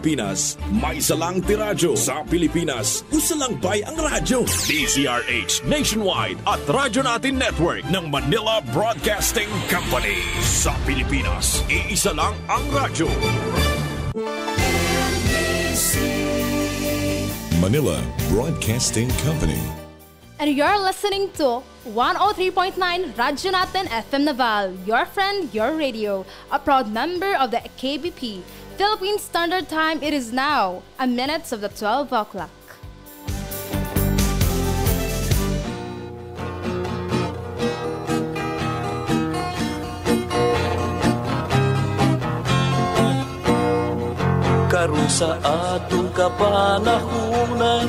Pilipinas, may isa lang tiradyo. Sa Pilipinas, usa lang bay ang radyo. DZRH Nationwide at Radyo Natin Network ng Manila Broadcasting Company. Sa Pilipinas, iisa lang ang radyo. Manila Broadcasting Company. And you're listening to 103.9 Radyo Natin FM Naval, your friend, your radio, a proud member of the KBP. Philippine Standard Time, it is now a minute of the 12 o'clock. Karon sa atong kapanahunan,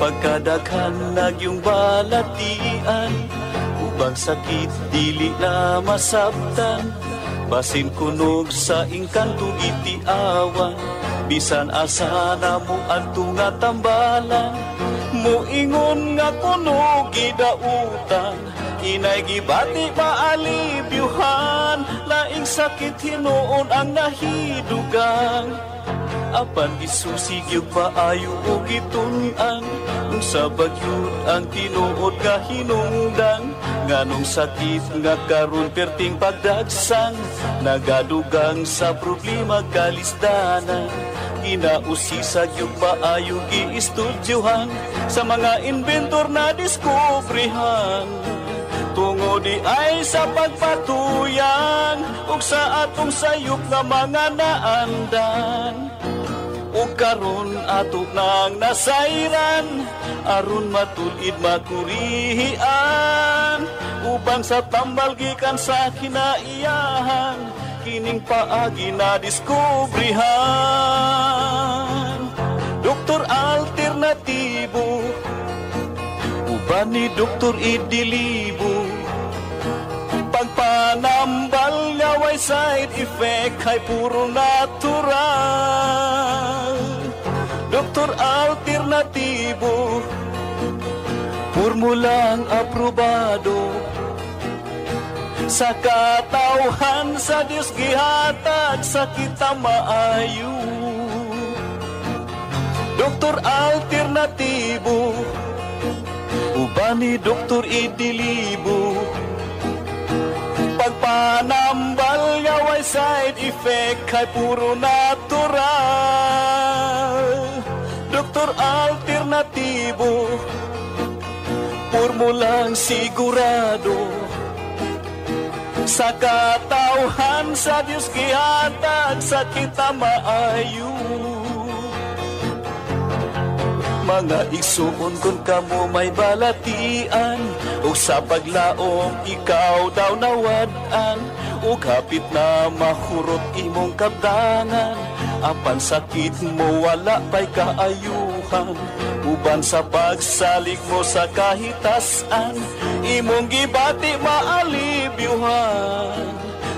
pagkadaghan nagyong balatian, ubang sakit dili na masabtan, basin kunog sa ingkanto itiawan, bisan asa na mo adto nga tambalan, muingon nga kunog gidautan, inay gibati maalibyuhan, laing sakit hinuon ang nahidugang. Apan gisusig yung paayo o gitunan, kung sa bagyod ang tinuod nga hinungdan, nganong sakit nga karon perting pagdagsan, nagadugang sa problema kalisdanan. Ginausisag yung paayo giistudyohan, sa mga inventor na diskubrihan, tungo di ay sa pagpatuyan, ug sa atong sayop nga mga naandan. O karon atok nang nasayran, aron matulid makurihian, upang sa tambal gikan sa kinaiyahan, kining paagi na diskubrihan. Doktor alternatibo, uban ni Doktor Idilibo, pagpanambal nga way side effect ay puro natural. Doktor alternatibo, formulang aprobado, sa katawhan sa Diyos gihatag sa kita maayo. Doktor alternatibo, uban ni Doktor Idilibo, pagpanambal nga way side effect ay puro natural. Doktor alternatibo, formulang sigurado, sa katawhan sa Diyos gihatag sa kita maayo. Mga igsuon kung kamo may balatian, o sa paglaom ikaw daw nawadan, o kapit na mahurot imong kabdangan, apan sakit mo wala pa'y kaayuhan, uban sa pagsalig mo sa kahitasan, imong gibati maalibyuhan.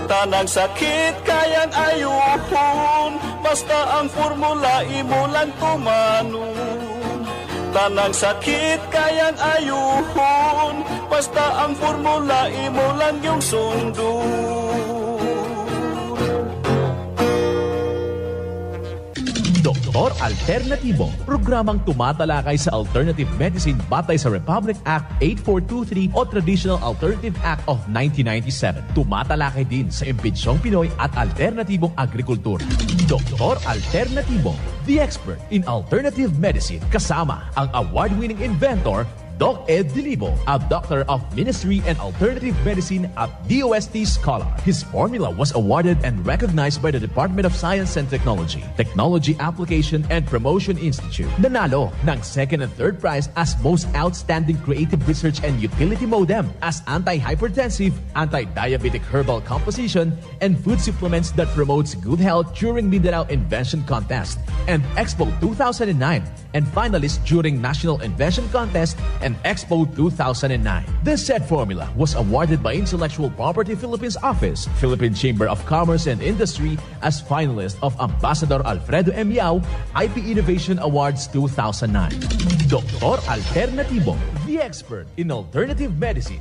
Tanang sakit kayang ayuhon, basta ang formula imo lang tumanon. Tanang sakit kayang ayuhon, basta ang formula imo lang yung sundon. Doktor Alternatibo, programang tumatalakay sa alternative medicine batay sa Republic Act 8423 o Traditional Alternative Act of 1997. Tumatalakay din sa impinsyong Pinoy at alternatibong agrikultura. Doktor Alternatibo, the expert in alternative medicine, kasama ang award-winning inventor Doc Ed Dilibo, a doctor of ministry and alternative medicine at DOST Scholar. His formula was awarded and recognized by the Department of Science and Technology, Technology Application and Promotion Institute. Nanalo ng second and third prize as Most Outstanding Creative Research and Utility Modem, as anti-hypertensive, anti-diabetic herbal composition, and food supplements that promotes good health during Mindanao Invention Contest and Expo 2009, and finalist during National Invention Contest and Expo 2009. This said formula was awarded by Intellectual Property Philippines Office, Philippine Chamber of Commerce and Industry as finalist of Ambassador Alfredo M. Yao IP Innovation Awards 2009. Doktor Alternatibo, the expert in alternative medicine.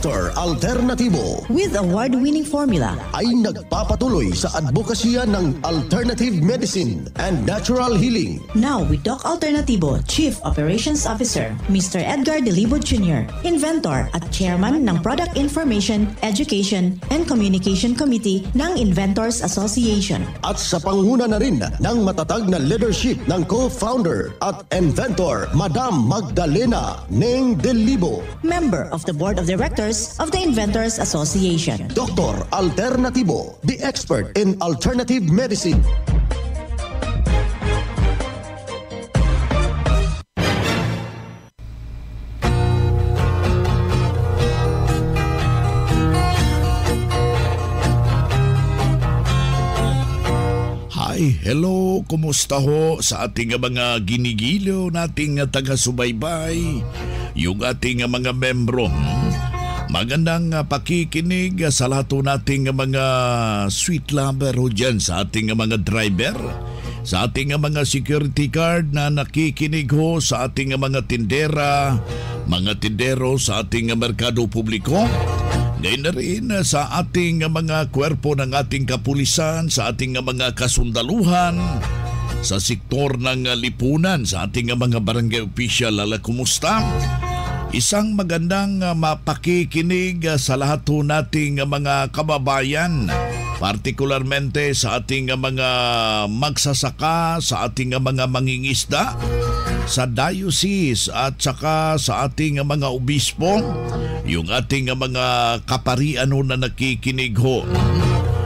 Dr. Alternativo with award-winning formula ay nagpapatuloy sa advokasya ng alternative medicine and natural healing. Now with Doc Alternativo, Chief Operations Officer, Mr. Edgar Delibo Jr., Inventor at Chairman ng Product Information, Education and Communication Committee ng Inventors Association. At sa panguna na rin ng matatag na leadership ng co-founder at inventor, Madam Magdalena Neng Delibo, Member of the Board of Directors of the Inventors Association. Dr. Alternativo, the expert in alternative medicine. Hi, hello, kumusta ho sa ating mga ginigiliw nating taga-subaybay, yung ating mga membro. Magandang pakikinig sa lahat nating mga sweet lover ho dyan, sa ating mga driver, sa ating mga security guard na nakikinig ho, sa ating mga tindera, mga tindero sa ating merkado publiko. Ngayon na rin sa ating mga kwerpo ng ating kapulisan, sa ating mga kasundaluhan, sa sektor ng lipunan, sa ating mga barangay official. Kumusta? Isang magandang mapakikinig sa lahat nating mga kababayan, partikularmente sa ating mga magsasaka, sa ating mga mangingisda, sa diocese at saka sa ating mga obispo, yung ating mga kaparian na nakikinig ho.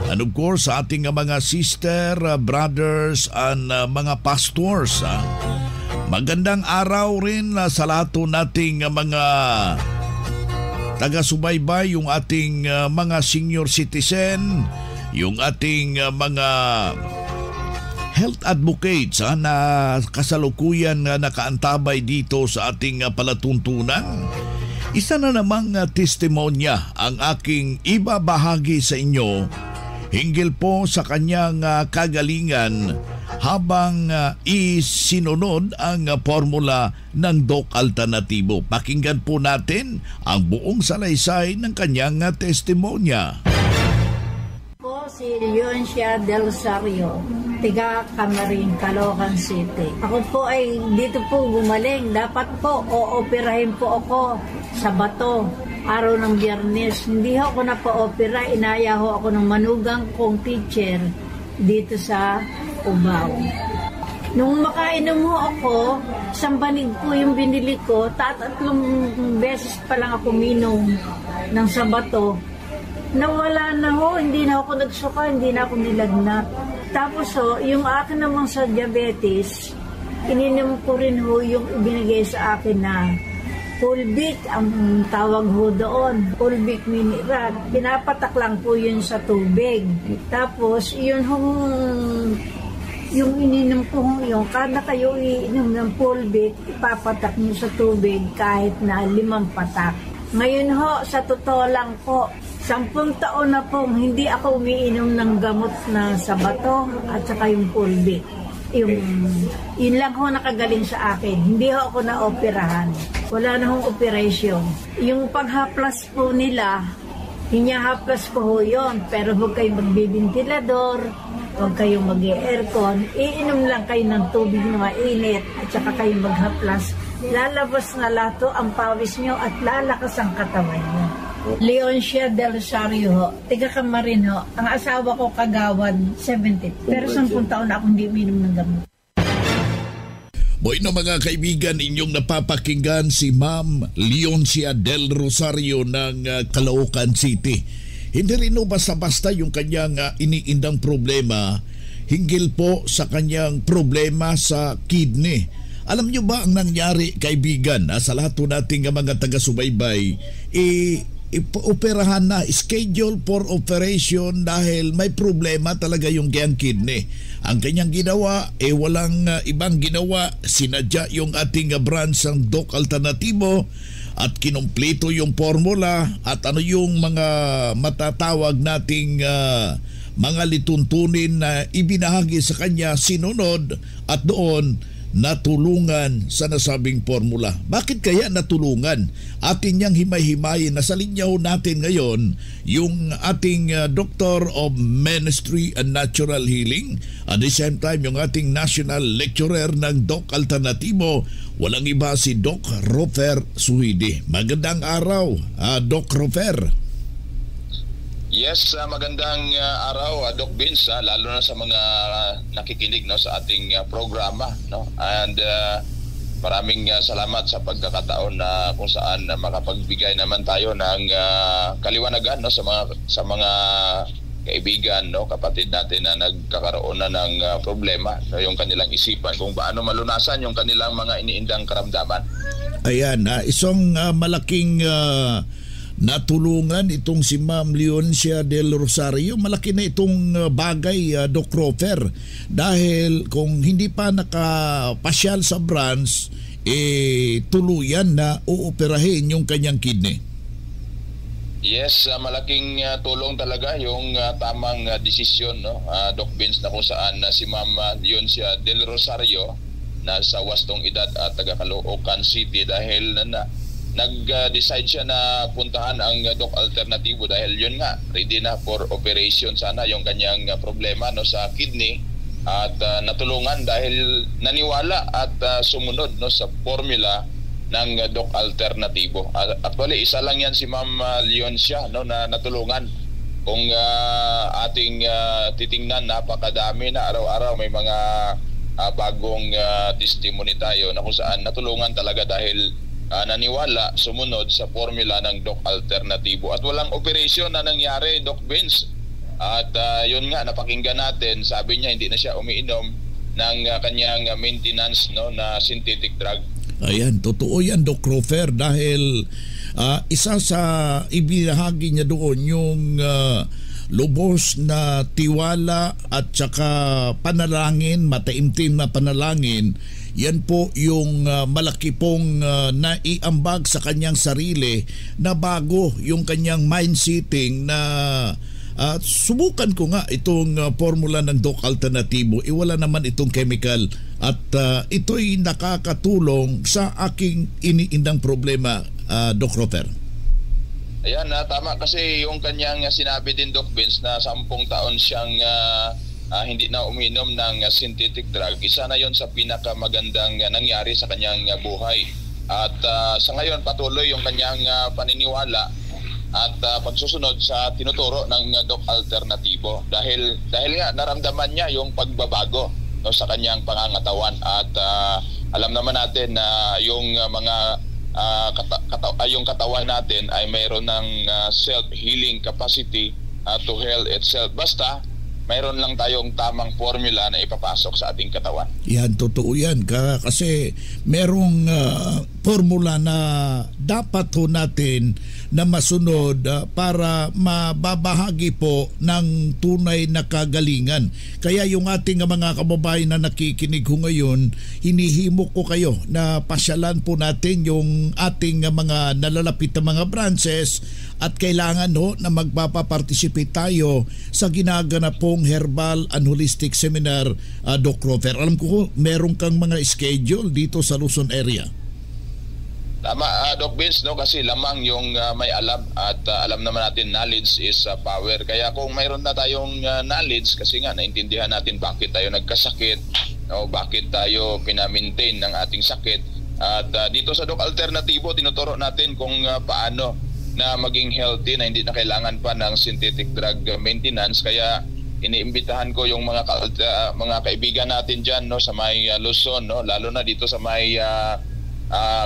And of course, sa ating mga sister, brothers, and mga pastors. Magandang araw rin sa lahat nating mga taga-subaybay, yung ating mga senior citizen, yung ating mga health advocates na kasalukuyan nakaantabay dito sa ating palatuntunan. Isa na namang testimonya ang aking ibabahagi sa inyo hinggil po sa kanyang kagalingan habang isinunod ang formula ng Doc Alternativo. Pakinggan po natin ang buong salaysay ng kanyang testimonya. Ako si Leoncia Del Rosario, tiga Camarin, Caloocan City. Ako po ay dito po gumaling. Dapat po ooperahin po ako sa bato araw ng Biyernes. Hindi ako napa-opera, inaya ho ako ng manugang kong teacher dito sa Cubao. Nung makainom ho ako, sambanig po yung binili ko, tatlong beses pa lang ako minom ng sabato. Nawala na ho, hindi na ako nagsuka, hindi na ako nilagnat. Tapos ho, yung akin namang sa diabetes, ininom ko rin ho yung ibinigay sa akin na Pulbic, ang tawag ho doon. Pulbic mineral. Pinapatak lang po yun sa tubig. Tapos, yun yung ininom ko yung kada kayo iinom ng Pulbic, ipapatak nyo sa tubig kahit na 5 patak. Ngayon ho, sa totoo lang po, 10 taon na pong hindi ako umiinom ng gamot na sa bato at saka yung Pulbic. Yun lang ho nakagaling sa akin. Hindi ho ako na-operahan. Wala na hong operation. Yung paghaplas po nila, hinyahaplas ko ho yun. Pero huwag kayong magbibintilador, huwag kayong mag-aircon. Iinom lang kayo ng tubig na mainit at saka kayong maghaplas. Lalabas na lato ang pawis nyo at lalakas ang katawan nyo. Leoncia Del Rosario ho, tiga Camarin ho. Ang asawa ko kagawad, 70. Pero 10 taon na akong hindi uminom ng gamot. Boy na mga kaibigan, inyong napapakinggan si Ma'am Leoncia Del Rosario ng Caloocan City. Hindi rin basta-basta yung kanyang iniindang problema hinggil po sa kanyang problema sa kidney. Alam nyo ba ang nangyari, kaibigan, sa lahat nating mga taga-subaybay, operahan na, schedule for operation dahil may problema talaga yung kidney. Ang kanyang ginawa, walang ibang ginawa, sinadya yung ating branch ng Doc Alternativo at kinumpleto yung formula at ano yung mga matatawag nating mga lituntunin na ibinahagi sa kanya, sinunod at doon natulungan sa nasabing formula. Bakit kaya natulungan? Atin niyang himay-himayin. Nasa linya ho natin ngayon yung ating Doctor of Ministry and Natural Healing. At the same time, yung ating National Lecturer ng Doc Alternativo. Walang iba si Doc Rofer Suhidi. Magandang araw, Doc Rofer. Yes, magandang araw, Doc Vince, lalo na sa mga nakikinig, no, sa ating programa, no. And maraming salamat sa pagkakataon na kung saan makapagbigay naman tayo ng kaliwanagan, no, sa mga kaibigan, no, kapatid natin na nagkakaroon na ng problema, no, yung kanilang isipan kung paano malunasan yung kanilang mga iniindang karamdaman. Ayan, isang malaking natulungan itong si Ma'am Leoncia del Rosario. Malaki na itong bagay, Doc Rofer, dahil kung hindi pa nakapasyal sa branch, tuluyan na uoperahin yung kanyang kidney. Yes, malaking tulong talaga yung tamang desisyon, no, Doc Vince, na kung saan si Ma'am Leoncia del Rosario na sa wastong edad at taga Caloocan City, dahil nag-decide siya na puntahan ang Doc Alternativo dahil yun nga, ready na for operation sana yung kanyang problema, no, sa kidney, at natulungan dahil naniwala at sumunod, no, sa formula ng Doc Alternativo. Actually, isa lang yan si Ma'am Leoncia, no, na natulungan. Kung ating titingnan, napakadami na araw-araw may mga bagong testimony tayo na kung saan natulungan talaga dahil naniwala, sumunod sa formula ng Doc Alternativo. At walang operasyon na nangyari, Doc Vince. At yun nga, napakinggan natin, sabi niya hindi na siya umiinom ng kanyang maintenance, no, na synthetic drug. Ayan, totoo yan, Doc Rofer, dahil isa sa ibinahagi niya doon yung lubos na tiwala at saka panalangin, mataimtim na panalangin. Yan po yung malaki pong naiambag sa kanyang sarili na bago yung kanyang mind-setting na subukan ko nga itong formula ng Doc Alternativo. Wala naman itong chemical at ito'y nakakatulong sa aking iniindang problema, Doc Rofer. Ayan, tama kasi yung kanyang sinabi din, Doc Vince, na 10 taon siyang hindi na uminom ng synthetic drug. Isa na yon sa pinakamagandang nangyari sa kanyang buhay. At sa ngayon patuloy yung kanyang paniniwala at pagsusunod sa tinuturo ng Doc Alternativo dahil nga naramdaman niya yung pagbabago, no, sa kanyang pangangatawan. At alam naman natin na yung mga yung katawan natin ay mayroon ng self-healing capacity to heal itself. Basta mayroon lang tayong tamang formula na ipapasok sa ating katawan. Yan, totoo yan. Kasi merong formula na dapat ho natin na masunod para mababahagi po ng tunay na kagalingan. Kaya yung ating mga kababayan na nakikinig ho ngayon, hinihimok ko kayo na pasyalan po natin yung ating mga nalalapit na mga branches at kailangan ho na magpapaparticipate tayo sa ginaganap pong Herbal and Holistic Seminar, Doc Rofer. Alam ko meron kang mga schedule dito sa Luzon area. Tama, Doc Vince, no, kasi lamang yung may alam at alam naman natin knowledge is power. Kaya kung mayroon na tayong knowledge, kasi nga naintindihan natin bakit tayo nagkasakit, no, bakit tayo pinamintain ng ating sakit. At dito sa Doc Alternativo, tinuturo natin kung paano na maging healthy na hindi na kailangan pa ng synthetic drug maintenance. Kaya iniimbitahan ko yung mga kaibigan natin dyan, no, sa may Luzon, no, lalo na dito sa may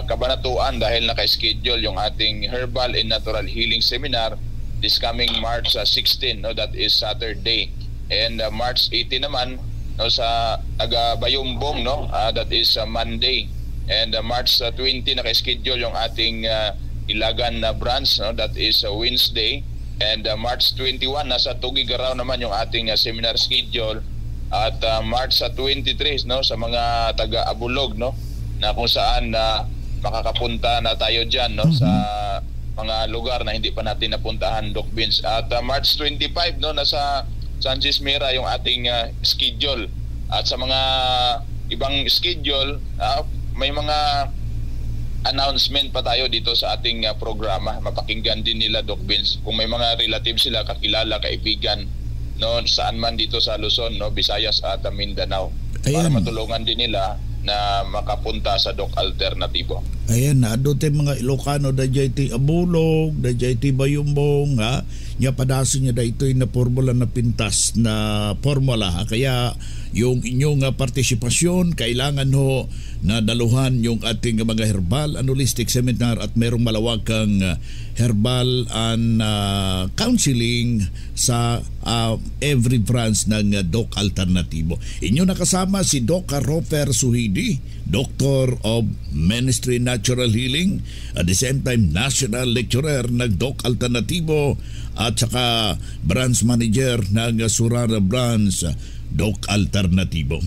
Kabanatuan dahil naka-schedule yung ating Herbal and Natural Healing Seminar this coming March 16, no, that is Saturday, and March 18 naman, no, sa Bayumbong, no, that is Monday, and March 20 naka-schedule yung ating Ilagan na branch, no, that is Wednesday, and March 21 nasa Tugigaraw naman yung ating seminar schedule, at March 23, no, sa mga taga Abulog, no, na kung saan makakapunta na tayo dyan, no, sa mga lugar na hindi pa natin napuntahan, Doc Vince. At March 25, no, nasa San Cismera yung ating schedule. At sa mga ibang schedule, may mga announcement pa tayo dito sa ating programa. Mapakinggan din nila, Doc Vince, kung may mga relatives sila, kakilala, kaibigan, no, saan man dito sa Luzon, no, Visayas at Mindanao. Para matulungan din nila na makapunta sa Doc Alternatibo. Ayan na, doon tayo mga Ilocano, dajay ti Abulog, dajay ti Bayumbong, ha? Nya padasin niya da ito'y na formula na pintas na formula, ha? Kaya yung inyong partisipasyon, kailangan ho na daluhan yung ating mga herbal holistic seminar at merong malawag kang herbal and counseling sa every branch ng Doc Alternatibo. Inyo nakasama si Doc Rofer Suhidi, Doctor of Ministry Natural Healing, at the same time National Lecturer ng Doc Alternatibo at saka Branch Manager ng Surara Branch Doc Alternatibo.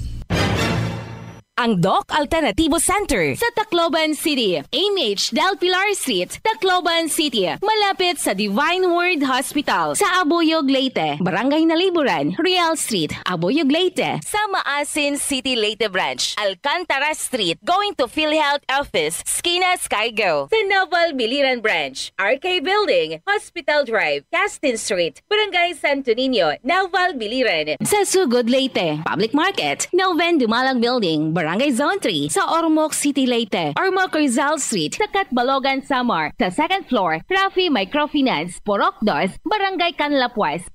Ang Doc Alternativo Center sa Tacloban City, AMH Del Pilar Street, Tacloban City, malapit sa Divine Word Hospital sa Abuyog, Leyte, Barangay Naliburan, Real Street, Abuyog, Leyte, sa Maasin City, Leyte Branch, Alcantara Street, going to PhilHealth Office, Skina Skygo, sa Naval Biliran Branch, RK Building, Hospital Drive, Castin Street, Barangay Santo Niño, Naval Biliran, sa Sugod, Leyte, Public Market, Noven Dumalang Building, Barangay Zone 3 sa Ormoc City, Leyte. Ormoc Rizal Street sa Catbalogan, Samar. Sa second floor, Rafi Microfinance, Porok 2, Barangay Canlapuas.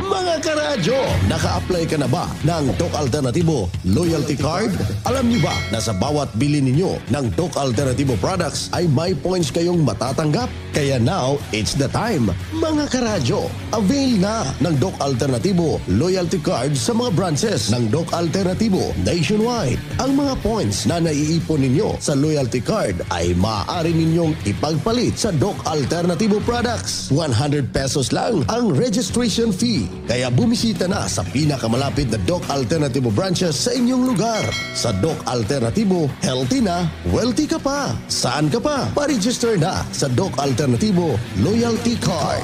Mga karadyo, naka-apply ka na ba ng Doc Alternatibo Loyalty Card? Alam niyo ba na sa bawat bili ninyo ng Doc Alternatibo products ay may points kayong matatanggap? Kaya now, it's the time. Mga karadyo, avail na ng Doc Alternatibo Loyalty Card sa mga branches ng Doc Alternatibo nationwide. Ang mga points na naiipon ninyo sa Loyalty Card ay maaari ninyong ipagpalit sa Doc Alternatibo products. 100 pesos lang ang registration fee. Kaya bumisita na sa pinakamalapit na Doc Alternatibo branches sa inyong lugar. Sa Doc Alternatibo, healthy na, wealthy ka pa. Saan ka pa? Pa-register na sa Doc Alternatibo Loyalty Card.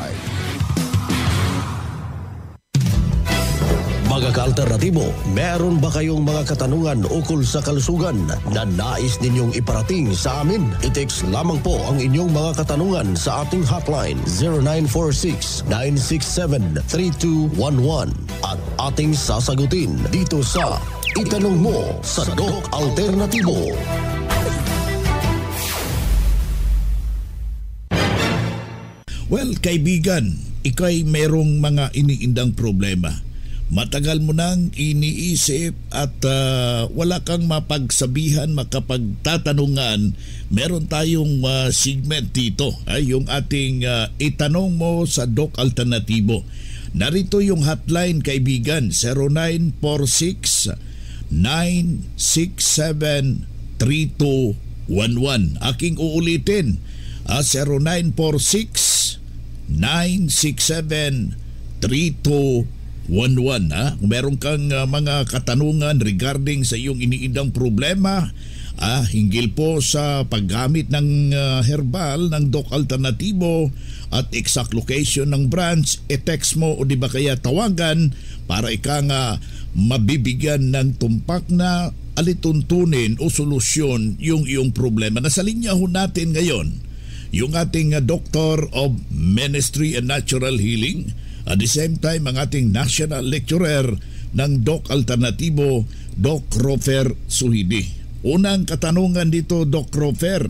Mga ka-alternatibo, meron ba kayong mga katanungan ukol sa kalusugan na nais ninyong iparating sa amin? I-text lamang po ang inyong mga katanungan sa ating hotline 0946-967-3211 at ating sasagutin dito sa Itanong Mo sa Doc Alternatibo. Well, kaibigan, ikay merong mga iniindang problema. Matagal mo nang iniisip at wala kang mapagsabihan, makapagtatanungan. Meron tayong segment dito, yung ating Itanong Mo sa Doc Alternatibo. Narito yung hotline, kaibigan, 0946-967-3211. Aking uulitin, 0946-967-3211. 11, ha? Kung meron kang mga katanungan regarding sa iyong iniindang problema, hinggil po sa paggamit ng herbal ng Doc Alternatibo at exact location ng branch, text mo o di ba kaya tawagan para ika nga mabibigyan ng tumpak na alituntunin o solusyon yung iyong problema. Nasa linya ho natin ngayon yung ating Doctor of Ministry and Natural Healing, at the same time ang ating National Lecturer ng Doc Alternatibo, Doc Rofer Suhidi. Unang katanungan dito, Doc Rofer,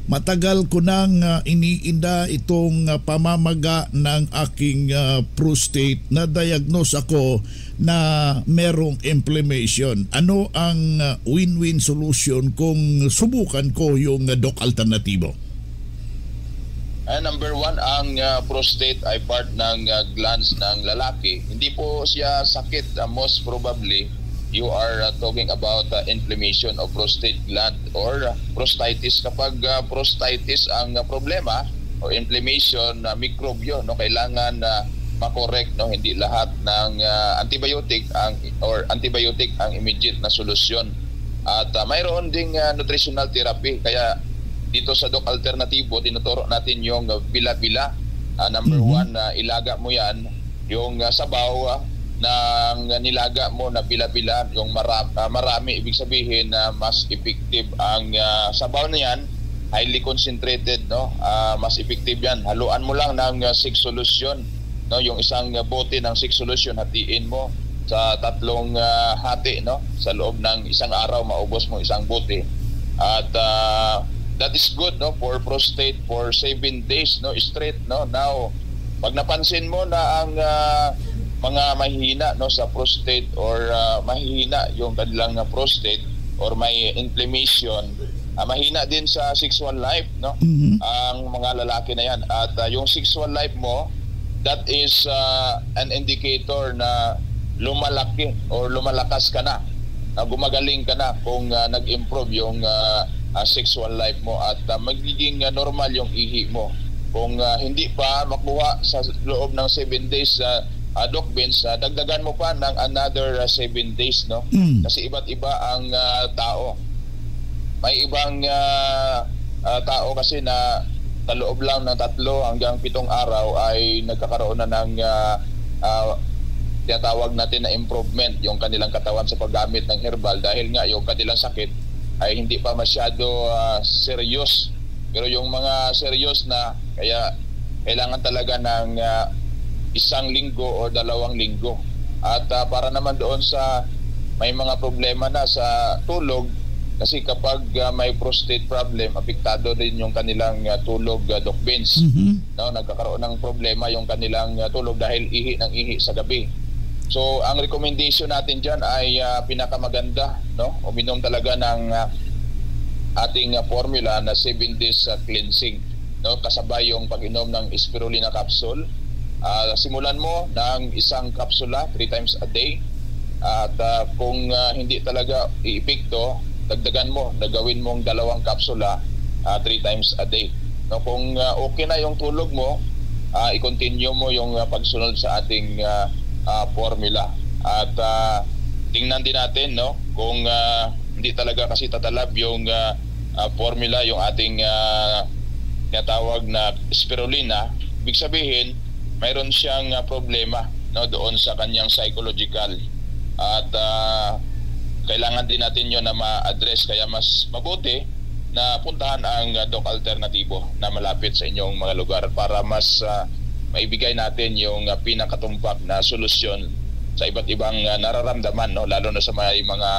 matagal ko nang iniinda itong pamamaga ng aking prostate. Na-diagnose ako na merong inflammation. Ano ang win-win solution kung subukan ko yung Doc Alternatibo? Number one, ang prostate ay part ng glands ng lalaki. Hindi po siya sakit. Most probably, you are talking about inflammation of prostate gland or prostatitis. Kapag prostatitis ang problema o inflammation, mikrobyo, no, kailangan makorek, no, hindi lahat ng antibiotic ang immediate na solusyon. At mayroon ding nutritional therapy. Kaya dito sa Doc Alternatibo, tinuturo natin yung bila-bila. Number one, ilaga mo yan, yung sabaw, ng nilaga mo na bila-bila, yung marami, ibig sabihin na mas effective ang sabaw na yan, highly concentrated, no? Mas effective yan. Haluan mo lang ng 6 solution, no? Yung isang bote ng 6 solution, hatiin mo sa 3 hati, no? Sa loob ng isang araw, maubos mo isang bote. At that is good, no? For prostate for 7 days, no? Straight, no? Now, pag napansin mo na ang mga mahihina, no, sa prostate or mahihina yung kanilang prostate or may inflammation, mahina din sa sexual life, no? Ang mga lalaki na yan. At yung sexual life mo, that is an indicator na lumalaki or lumalakas ka na, gumagaling ka na kung nag-improve yung sexual life mo at magiging normal yung ihi mo. Kung hindi pa makuha sa loob ng 7 days, Doc Vince, dagdagan mo pa ng another 7 days, no? Kasi iba't iba ang tao. May ibang tao kasi na sa loob lang ng 3 hanggang 7 araw ay nagkakaroon na ng tinatawag natin na improvement yung kanilang katawan sa paggamit ng herbal dahil nga yung kanilang sakit ay hindi pa masyado serious. Pero yung mga serious na, kaya kailangan talaga ng 1 linggo o 2 linggo. At para naman doon sa may mga problema na sa tulog, kasi kapag may prostate problem, apektado din yung kanilang tulog, Doc Vince. No, nagkakaroon ng problema yung kanilang tulog dahil ihi ng ihi sa gabi. So ang recommendation natin dyan ay pinakamaganda, no? Uminom talaga ng ating formula na 7 days cleansing, no? Kasabay yung pag-inom ng spirulina capsule. Simulan mo ng 1 kapsula 3 times a day. At kung hindi talaga iipikto, dagdagan mo, gawin mong 2 kapsula 3 times a day. No, kung okay na yung tulog mo, i-continue mo yung pagsunod sa ating formula. At tingnan din natin, no, kung hindi talaga kasi tatalab yung formula, yung ating tinatawag na spirulina, ibig sabihin mayroon siyang problema, no, doon sa kanyang psychological. At kailangan din natin yun na ma-address, kaya mas mabuti na puntahan ang Doc Alternatibo na malapit sa inyong mga lugar para mas maibigay natin yung pinakatumpak na solusyon sa iba't ibang nararamdaman, no, lalo na sa may mga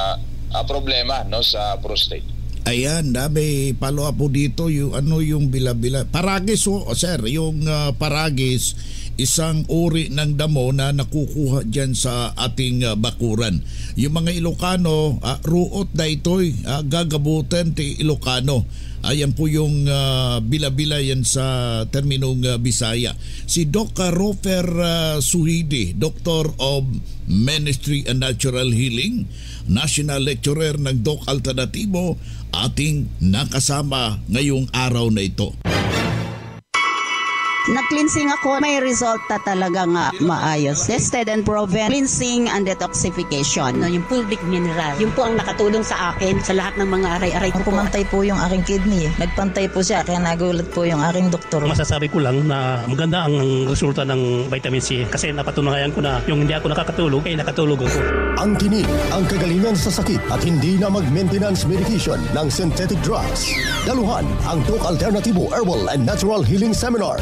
problema, no, sa prostate. Ayan, may follow up po dito yung yung bila-bila. Paragis, sir, yung paragis, isang uri ng damo na nakukuha dyan sa ating bakuran. Yung mga Ilocano, ruot na ito'y gagabutan ti Ilocano. Ayan po yung bila-bila yan sa terminong Bisaya. Si Doc Rofer Suhidi, Doctor of Ministry and Natural Healing, National Lecturer ng Doc Alternatibo, ating nakasama ngayong araw na ito. Nag-cleansing ako, may resulta talaga nga maayos. Tested and proven, cleansing and detoxification. No, yung fulvic mineral, yun po ang nakatulong sa akin sa lahat ng mga aray-aray ko. Pumantay po yung aking kidney. Nagpantay po siya, kaya nagulat po yung aking doktor. Masasabi ko lang na maganda ang resulta ng vitamin C kasi napatunayan ko na yung hindi ako nakakatulog, ay nakatulog ako. Ang tinig, ang kagalingan sa sakit at hindi na mag-maintenance medication ng synthetic drugs. Daluhan ang Doc Alternatibo Herbal and Natural Healing Seminar.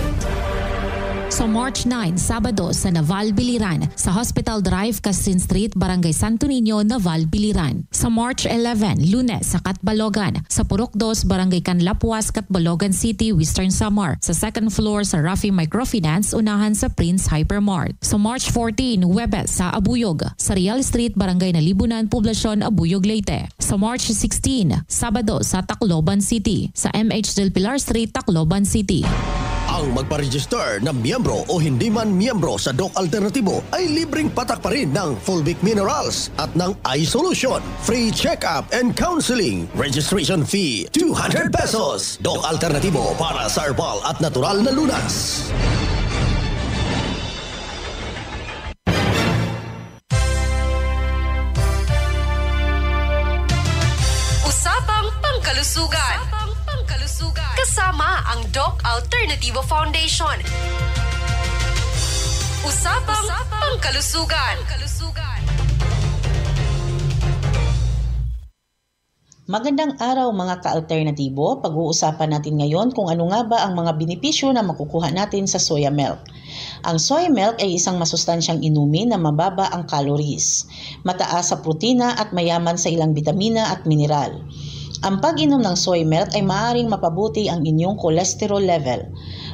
Sa March 9, Sabado sa Naval, Biliran, sa Hospital Drive, Casin Street, Barangay Santo Niño, Naval, Biliran. Sa March 11, Lunes sa Catbalogan, sa Purok 2, Barangay Canlapuas, Catbalogan City, Western Samar. Sa second floor sa Rafi Microfinance, unahan sa Prince Hypermart. Sa March 14, Huwebes sa Abuyog, sa Real Street, Barangay Nalibunan, Poblasyon, Abuyog, Leyte. Sa March 16, Sabado sa Tacloban City, sa MH Del Pilar Street, Tacloban City. Ang magpa-register na miyembro o hindi man miyembro sa Doc Alternatibo ay libreng patak pa rin ng fulvic minerals at ng eye solution. Free check-up and counseling. Registration fee 200 pesos. Doc Alternatibo para sa herbal at natural na lunas. Usapang Pangkalusugan. Kasama ang Doc Alternativo Foundation. Usapang Usapang Pangkalusugan. Magandang araw mga ka-alternatibo. Pag-uusapan natin ngayon kung ano nga ba ang mga benepisyo na makukuha natin sa soya milk. Ang soy milk ay isang masustansyang inumin na mababa ang calories, mataas sa protina at mayaman sa ilang bitamina at mineral. Ang pag-inom ng soy milk ay maaaring mapabuti ang inyong cholesterol level,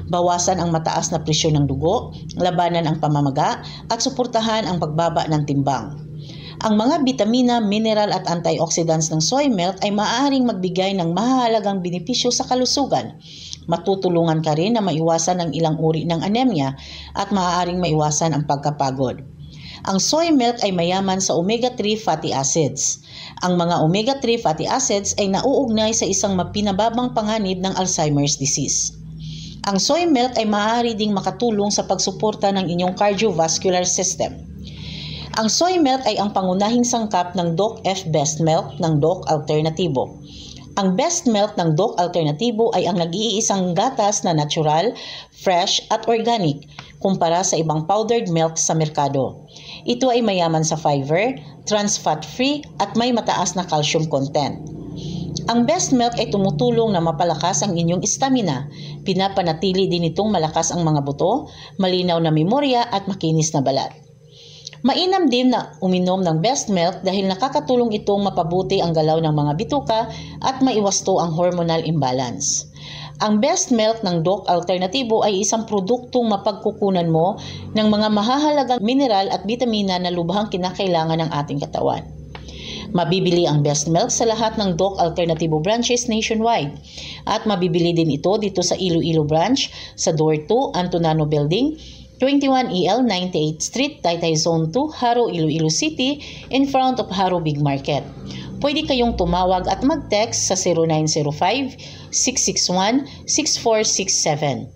bawasan ang mataas na presyon ng dugo, labanan ang pamamaga at suportahan ang pagbaba ng timbang. Ang mga bitamina, mineral at antioxidants ng soy milk ay maaaring magbigay ng mahalagang benepisyo sa kalusugan. Matutulungan ka rin na maiwasan ang ilang uri ng anemia at maaaring maiwasan ang pagkapagod. Ang soy milk ay mayaman sa omega-3 fatty acids. Ang mga omega-3 fatty acids ay nauugnay sa isang mapinababang panganib ng Alzheimer's disease. Ang soy milk ay maaari ding makatulong sa pagsuporta ng inyong cardiovascular system. Ang soy milk ay ang pangunahing sangkap ng Doc F Best Milk ng Doc Alternatibo. Ang Best Milk ng Doc Alternatibo ay ang nag-iisang gatas na natural, fresh at organic kumpara sa ibang powdered milk sa merkado. Ito ay mayaman sa fiber, trans fat-free at may mataas na calcium content. Ang Best Milk ay tumutulong na mapalakas ang inyong stamina. Pinapanatili din itong malakas ang mga buto, malinaw na memorya at makinis na balat. Mainam din na uminom ng Best Milk dahil nakakatulong itong mapabuti ang galaw ng mga bituka at maiwasto ang hormonal imbalance. Ang Best Milk ng Doc Alternatibo ay isang produktong mapagkukunan mo ng mga mahahalagang mineral at bitamina na lubhang kinakailangan ng ating katawan. Mabibili ang Best Milk sa lahat ng Doc Alternatibo branches nationwide at mabibili din ito dito sa Iloilo branch sa Door 2, Antonano Building, 21EL 98th Street, Taytay Zone 2, Haro, Iloilo City, in front of Haro Big Market. Pwede kayong tumawag at mag-text sa 0905-661-6467.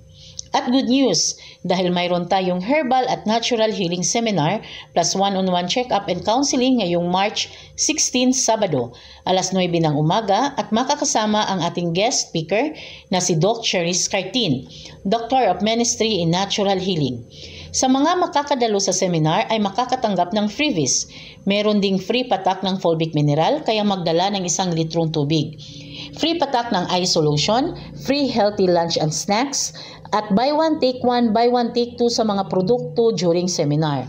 At good news, dahil mayroon tayong herbal at natural healing seminar plus one-on-one check-up and counseling ngayong March 16, Sabado, alas 9 ng umaga at makakasama ang ating guest speaker na si Doc Cherise Cartin, Doctor of Ministry in Natural Healing. Sa mga makakadalo sa seminar ay makakatanggap ng freebies. Meron ding free patak ng fulvic mineral kaya magdala ng 1 litrong tubig. Free patak ng eye solution, free healthy lunch and snacks, at buy one take one, buy one take two sa mga produkto during seminar.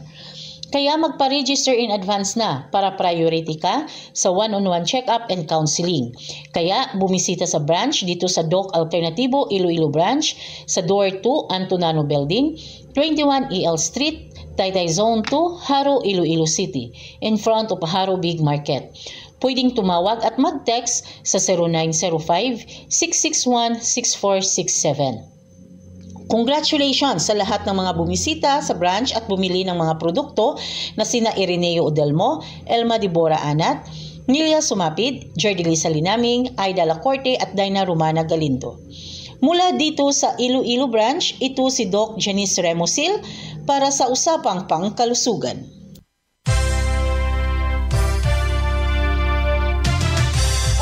Kaya magpa-register in advance na para priority ka sa one-on-one check-up and counseling. Kaya bumisita sa branch dito sa Doc Alternatibo Iloilo branch sa Door 2 Antonano Building, 21EL Street, Taytay Zone 2, Haro, Iloilo City, in front of Haro Big Market. Pwedeng tumawag at mag-text sa 0905-661-6467. Congratulations sa lahat ng mga bumisita sa branch at bumili ng mga produkto na sina Ireneo Udelmo, Elma Dibora Anat, Nilia Sumapid, Jerdelisa Linaming, Aida Lacorte at Dina Romana Galindo. Mula dito sa Iloilo branch, ito si Doc Janice Remosil para sa Usapang Pangkalusugan.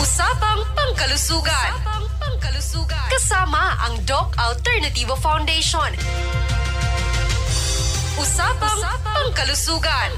Usapang Pangkalusugan. Kasama ang Doc Alternativo Foundation. Usapang Pangkalusugan.